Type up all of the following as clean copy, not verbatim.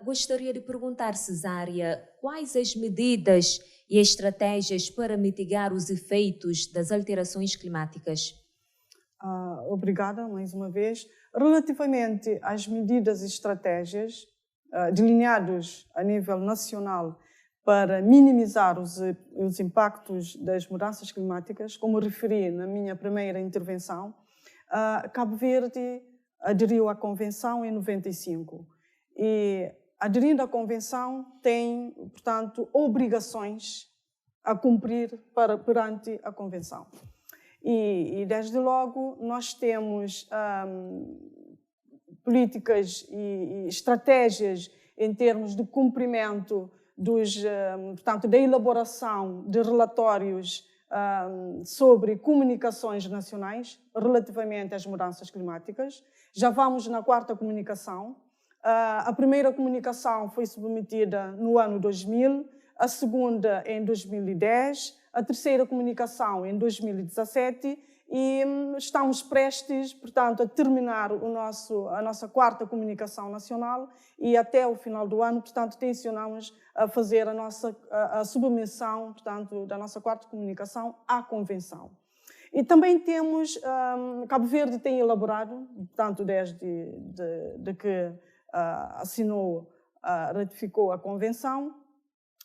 Gostaria de perguntar, Cesária, quais as medidas e estratégias para mitigar os efeitos das alterações climáticas? Obrigada, mais uma vez. Relativamente às medidas e estratégias delineadas a nível nacional para minimizar os impactos das mudanças climáticas, como referi na minha primeira intervenção, Cabo Verde aderiu à Convenção em 95 e, aderindo à Convenção, tem, portanto, obrigações a cumprir perante a Convenção. E desde logo, nós temos políticas e estratégias em termos de cumprimento portanto, da elaboração de relatórios sobre comunicações nacionais relativamente às mudanças climáticas. Já vamos na quarta comunicação. A primeira comunicação foi submetida no ano 2000, a segunda em 2010, a terceira comunicação em 2017 e estamos prestes, portanto, a terminar a nossa quarta comunicação nacional e até o final do ano, portanto, tencionamos a fazer a submissão, portanto, da nossa quarta comunicação à Convenção. E também temos, Cabo Verde tem elaborado, portanto, desde que ratificou a Convenção,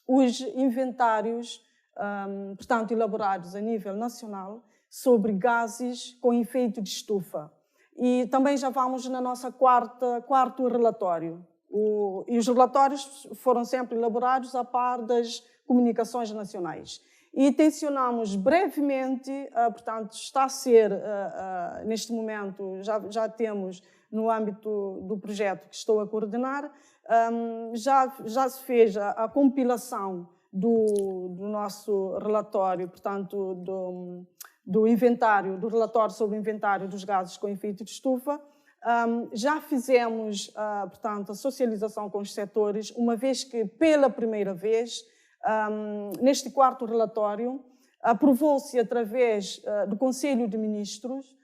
os inventários, portanto, elaborados a nível nacional sobre gases com efeito de estufa. E também já vamos na nossa quarto relatório. E os relatórios foram sempre elaborados a par das comunicações nacionais. E tencionamos brevemente, portanto, está a ser, neste momento, já temos no âmbito do projeto que estou a coordenar, já se fez a compilação do nosso relatório, portanto, do relatório sobre o inventário dos gases com efeito de estufa. Já fizemos, portanto, a socialização com os setores, uma vez que, pela primeira vez, neste quarto relatório, aprovou-se, através do Conselho de Ministros,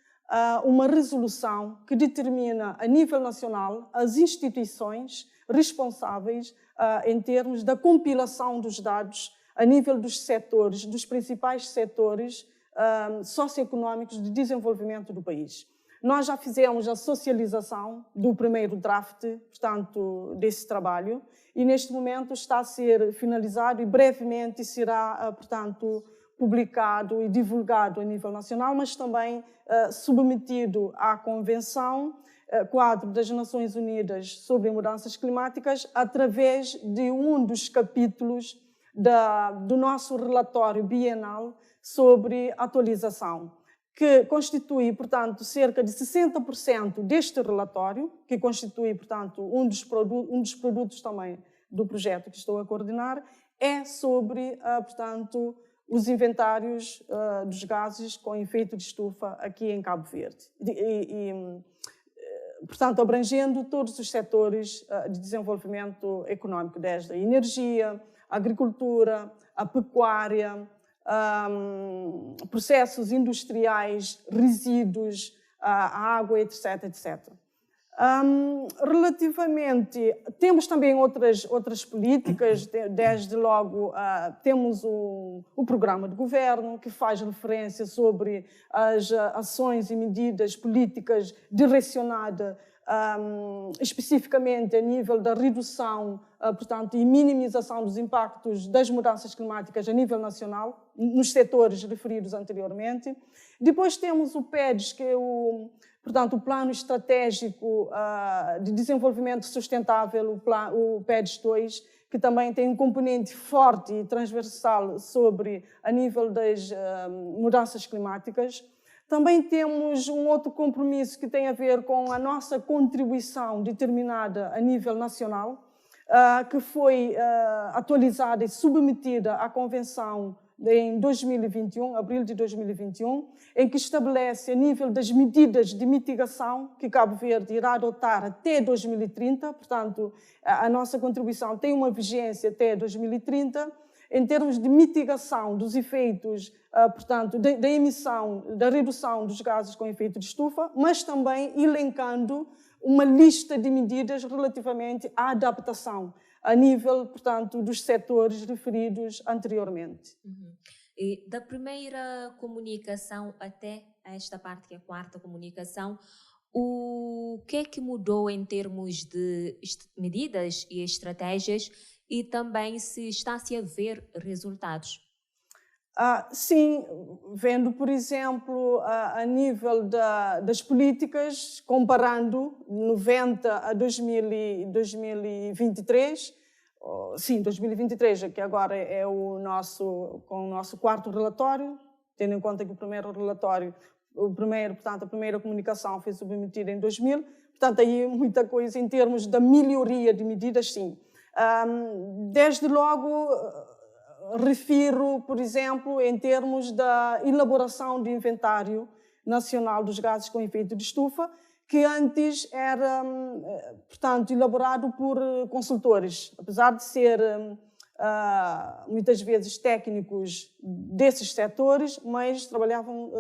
uma resolução que determina, a nível nacional, as instituições responsáveis em termos da compilação dos dados a nível dos setores, dos principais setores socioeconómicos de desenvolvimento do país. Nós já fizemos a socialização do primeiro draft, portanto, desse trabalho, e neste momento está a ser finalizado e brevemente será, portanto, publicado e divulgado a nível nacional, mas também submetido à Convenção Quadro das Nações Unidas sobre Mudanças Climáticas, através de um dos capítulos do nosso relatório bienal sobre atualização, que constitui, portanto, cerca de 60% deste relatório, que constitui, portanto, um dos produtos também do projeto que estou a coordenar, é sobre, portanto, os inventários dos gases com efeito de estufa aqui em Cabo Verde. Portanto, abrangendo todos os setores de desenvolvimento econômico, desde a energia, a agricultura, a pecuária, processos industriais, resíduos, a água, etc, etc. Relativamente, temos também outras políticas, desde logo temos o programa de governo, que faz referência sobre as ações e medidas políticas direcionadas especificamente a nível da redução, portanto, e minimização dos impactos das mudanças climáticas a nível nacional, nos setores referidos anteriormente. Depois temos o PEDES, que é portanto, o Plano Estratégico de Desenvolvimento Sustentável, o PEDES 2, que também tem um componente forte e transversal a nível das mudanças climáticas. Também temos um outro compromisso que tem a ver com a nossa contribuição determinada a nível nacional, que foi atualizada e submetida à Convenção em 2021, abril de 2021, em que estabelece a nível das medidas de mitigação que Cabo Verde irá adotar até 2030, portanto, a nossa contribuição tem uma vigência até 2030, em termos de mitigação dos efeitos, portanto, da emissão, da redução dos gases com efeito de estufa, mas também elencando uma lista de medidas relativamente à adaptação, a nível, portanto, dos setores referidos anteriormente. E da primeira comunicação até esta parte que é a quarta comunicação, o que é que mudou em termos de medidas e estratégias e também se está-se a ver resultados? Sim, vendo, por exemplo, a nível das políticas, comparando 90 a 2023, sim, 2023, que agora é com o nosso quarto relatório, tendo em conta que portanto, a primeira comunicação foi submetida em 2000, portanto, aí muita coisa em termos da melhoria de medidas, sim. Desde logo, refiro, por exemplo, em termos da elaboração de inventário nacional dos gases com efeito de estufa, que antes era, portanto, elaborado por consultores, apesar de ser muitas vezes técnicos desses setores, mas trabalhavam,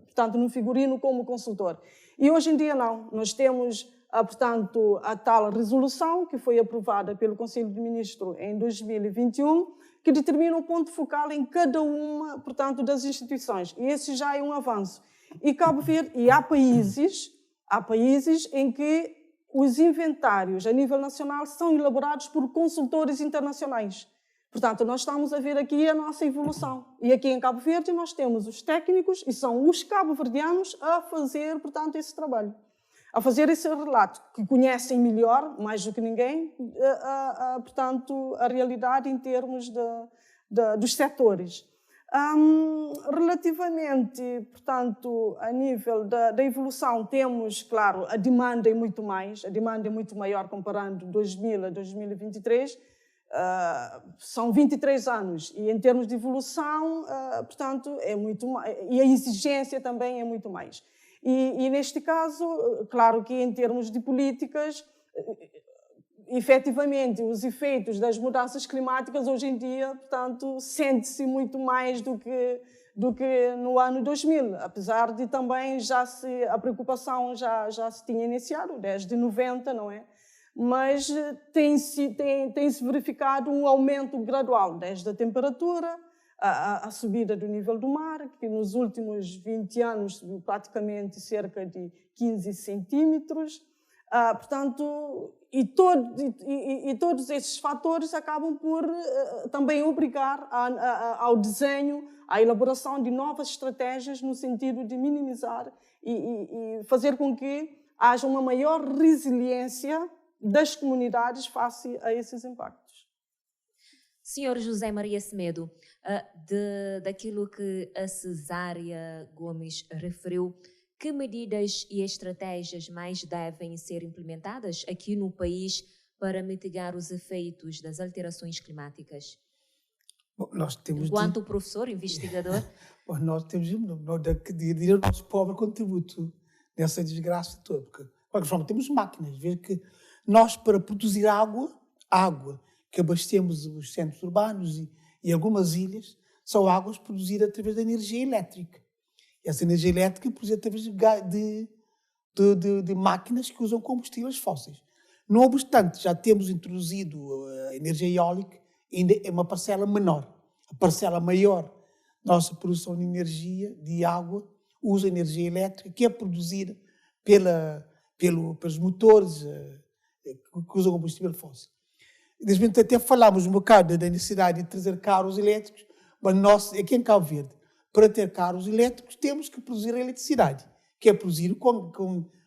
portanto, no figurino como consultor. E hoje em dia não, nós temos, portanto, a tal resolução que foi aprovada pelo Conselho de Ministros em 2021, que determina o ponto focal em cada uma, portanto, das instituições. E esse já é um avanço. E Cabo Verde, e há países em que os inventários a nível nacional são elaborados por consultores internacionais. Portanto, nós estamos a ver aqui a nossa evolução. E aqui em Cabo Verde nós temos os técnicos e são os cabo-verdianos a fazer, portanto, esse trabalho. A fazer esse relato, que conhecem melhor, mais do que ninguém, portanto, a realidade em termos dos setores. Relativamente, portanto, a nível da evolução, temos, claro, a demanda é muito maior comparando 2000 a 2023, são 23 anos, e em termos de evolução, portanto, é muito mais, e a exigência também é muito mais. E neste caso, claro que em termos de políticas, efetivamente, os efeitos das mudanças climáticas hoje em dia, portanto, sente-se muito mais do que no ano 2000, apesar de também a preocupação já se tinha iniciado, desde 90, não é? Mas tem-se verificado um aumento gradual, desde a temperatura, a subida do nível do mar, que nos últimos 20 anos subiu praticamente cerca de 15 centímetros. Portanto, e todos esses fatores acabam por também obrigar ao desenho, à elaboração de novas estratégias no sentido de minimizar e fazer com que haja uma maior resiliência das comunidades face a esses impactos. Senhor José Maria Semedo, daquilo que a Cesária Gomes referiu, que medidas e estratégias mais devem ser implementadas aqui no país para mitigar os efeitos das alterações climáticas? Bom, nós temos enquanto professor, investigador? Bom, nós temos de o nosso pobre contributo nessa desgraça toda. Porque, de qualquer forma, temos máquinas. Veja que nós, para produzir água que abastecemos os centros urbanos e algumas ilhas, são águas produzidas através da energia elétrica. E essa energia elétrica é produzida através de máquinas que usam combustíveis fósseis. Não obstante, já temos introduzido a energia eólica, ainda é uma parcela menor. A parcela maior da nossa produção de energia, de água, usa energia elétrica, que é produzida pelos motores que usam combustível fóssil. Neste momento até falámos um bocado da necessidade de trazer carros elétricos, mas nós, aqui em Cabo Verde, para ter carros elétricos, temos que produzir a eletricidade, que é produzir com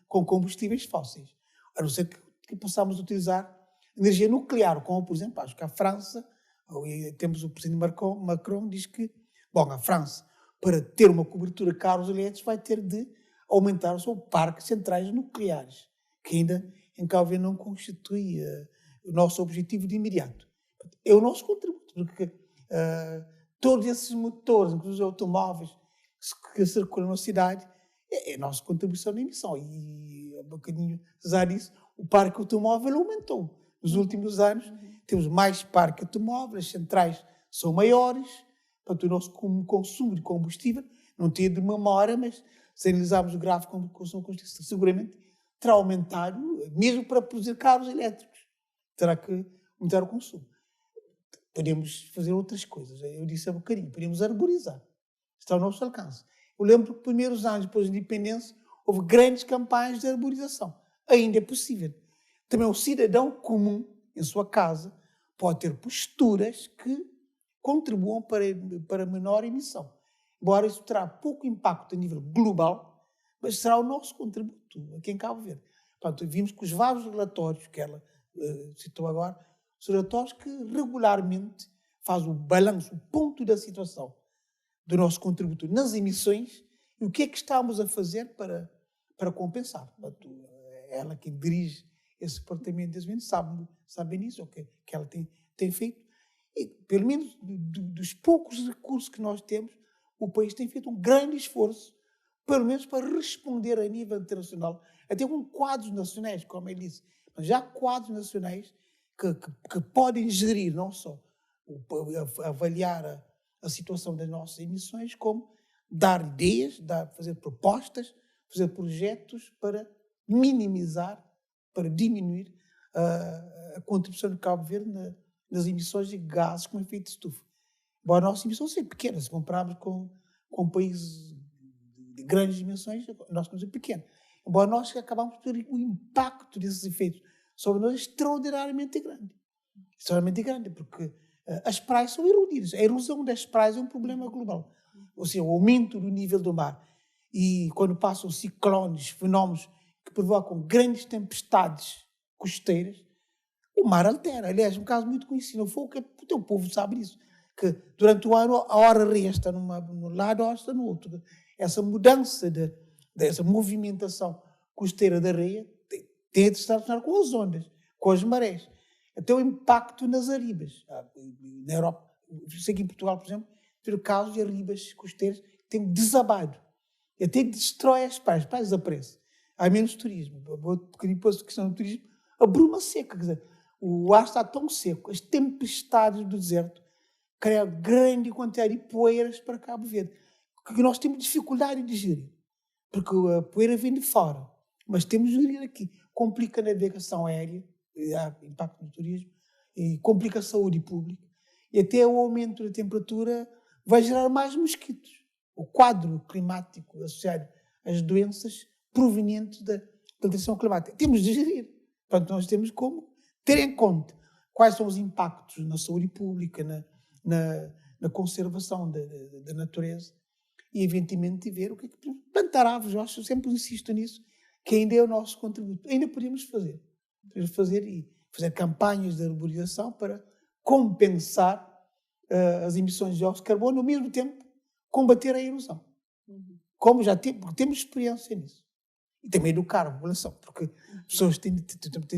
combustíveis fósseis. A não ser que possamos utilizar energia nuclear, como, por exemplo, acho que a França, temos o presidente Macron, diz que, a França, para ter uma cobertura de carros elétricos, vai ter de aumentar o seu parque de centrais nucleares, que ainda em Cabo Verde não constitui o nosso objetivo de imediato. É o nosso contributo, porque todos esses motores, inclusive os automóveis que circulam na cidade, é a nossa contribuição na emissão. E um bocadinho, apesar disso, o parque automóvel aumentou. Nos últimos anos, temos mais parque automóvel, as centrais são maiores, portanto, o nosso consumo de combustível, não tem de memória, mas se analisarmos o gráfico de consumo de combustível, seguramente terá aumentado, mesmo para produzir carros elétricos. Terá que aumentar o consumo. Podemos fazer outras coisas. Eu disse há bocadinho, podemos arborizar. Está ao nosso alcance. Eu lembro que nos primeiros anos depois da independência houve grandes campanhas de arborização. Ainda é possível. Também o cidadão comum, em sua casa, pode ter posturas que contribuam para menor emissão. Embora isso terá pouco impacto a nível global, mas será o nosso contributo aqui em Cabo Verde. Portanto, vimos que os vários relatórios que ela citou agora, são relatórios que regularmente fazem o balanço, o ponto da situação do nosso contributo nas emissões e o que é que estamos a fazer para compensar. Portanto, ela que dirige esse departamento de desenvolvimento sabe nisso, o que ela tem feito. E, pelo menos dos poucos recursos que nós temos, o país tem feito um grande esforço, pelo menos para responder a nível internacional, até com quadros nacionais, como ele disse. Mas já há quadros nacionais que podem gerir, não só avaliar a situação das nossas emissões, como dar ideias, fazer propostas, fazer projetos para minimizar, para diminuir a contribuição de Cabo Verde nas emissões de gases com efeito de estufa. Embora as nossas emissões sejam pequenas, se compararmos com países de grandes dimensões, a nossa emissão é pequena. Embora nós acabamos por ter o impacto desses efeitos sobre nós extraordinariamente grande. Extraordinariamente grande, porque as praias são erodidas. A erosão das praias é um problema global. Ou seja, o aumento do nível do mar. E quando passam ciclones, fenómenos que provocam grandes tempestades costeiras, o mar altera. Aliás, um caso muito conhecido, o teu povo sabe disso, que durante o ano a hora resta num lado, a hora está no outro. Essa mudança, dessa movimentação costeira da areia tem de estar relacionado com as ondas, com as marés. Até o impacto nas aribas. Na Europa, sei que em Portugal, por exemplo, tem casos de aribas costeiras que têm desabado. E até destrói as praias desaparecem. Há menos turismo. Depois da questão do turismo, a bruma seca, quer dizer, o ar está tão seco, as tempestades do deserto criam grande quantidade de poeiras para Cabo Verde, que nós temos dificuldade de gerir, porque a poeira vem de fora, mas temos de gerir aqui. Complica a navegação aérea, há impacto no turismo, e complica a saúde pública, e até o aumento da temperatura vai gerar mais mosquitos. O quadro climático associado às doenças provenientes da alteração climática. Temos de gerir. Portanto, nós temos como ter em conta quais são os impactos na saúde pública, na conservação da natureza e, eventualmente, ver o que é que podemos plantar árvores. Eu sempre insisto nisso, que ainda é o nosso contributo. Ainda podemos fazer. Podemos fazer campanhas de arborização para compensar as emissões de dióxido de carbono, ao mesmo tempo combater a erosão. Como já temos experiência nisso. E também educar a população, porque as pessoas têm de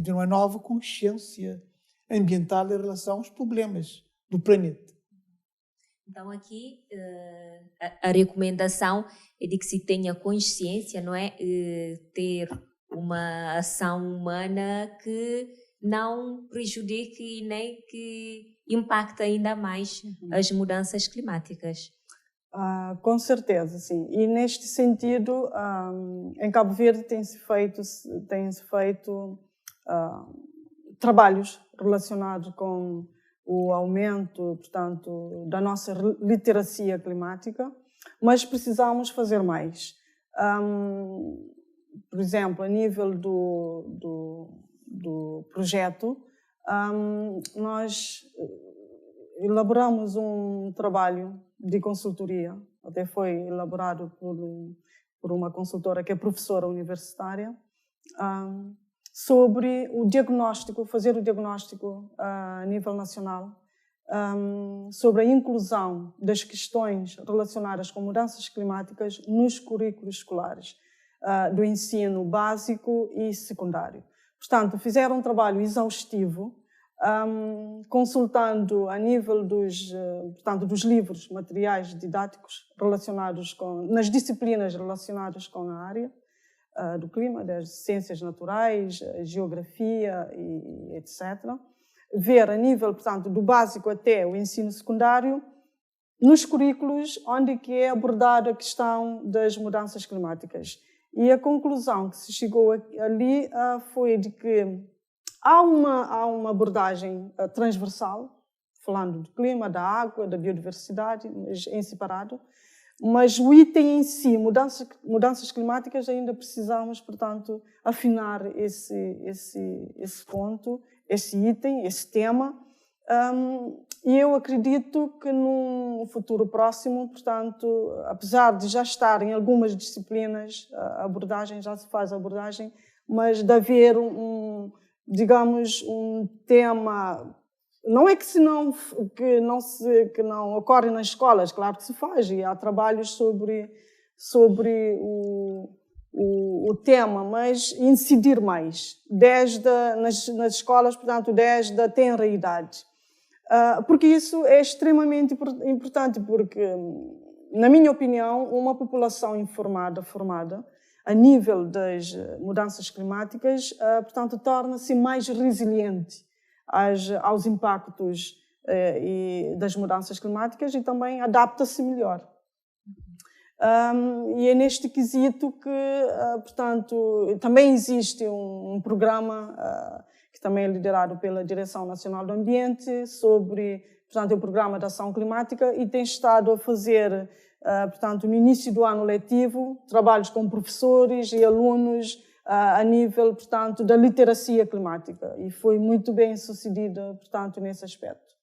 ter uma nova consciência ambiental em relação aos problemas do planeta. Então, aqui, a recomendação é de que se tenha consciência, não é? Ter uma ação humana que não prejudique e nem que impacte ainda mais as mudanças climáticas. Com certeza, sim. E neste sentido, em Cabo Verde tem-se feito trabalhos relacionados com o aumento, portanto, da nossa literacia climática, mas precisamos fazer mais. Por exemplo, a nível do projeto, nós elaboramos um trabalho de consultoria, até foi elaborado por uma consultora que é professora universitária, sobre o diagnóstico, fazer o diagnóstico a nível nacional, sobre a inclusão das questões relacionadas com mudanças climáticas nos currículos escolares, do ensino básico e secundário. Portanto, fizeram um trabalho exaustivo, consultando a nível dos livros, materiais didáticos relacionados nas disciplinas relacionadas com a área do clima, das ciências naturais, geografia e etc. Ver a nível, portanto, do básico até o ensino secundário, nos currículos onde que é abordada a questão das mudanças climáticas. E a conclusão que se chegou ali foi de que há uma abordagem transversal, falando do clima, da água, da biodiversidade, mas em separado. Mas o item em si, mudanças climáticas, ainda precisamos, portanto, afinar esse ponto, esse item, esse tema. E eu acredito que num futuro próximo, portanto, apesar de já estar em algumas disciplinas a abordagem, já se faz a abordagem, mas de haver digamos, um tema. Não é que não ocorre nas escolas, claro que se faz, e há trabalhos sobre o tema, mas incidir mais, nas escolas, portanto, desde a tenra idade. Porque isso é extremamente importante, porque, na minha opinião, uma população informada, formada, a nível das mudanças climáticas, portanto, torna-se mais resiliente aos impactos das mudanças climáticas e também adapta-se melhor. E é neste quesito que, portanto, também existe um programa que também é liderado pela Direção Nacional do Ambiente sobre, portanto, o Programa de Ação Climática, e tem estado a fazer, portanto, no início do ano letivo, trabalhos com professores e alunos a nível, portanto, da literacia climática, e foi muito bem sucedida, portanto, nesse aspecto.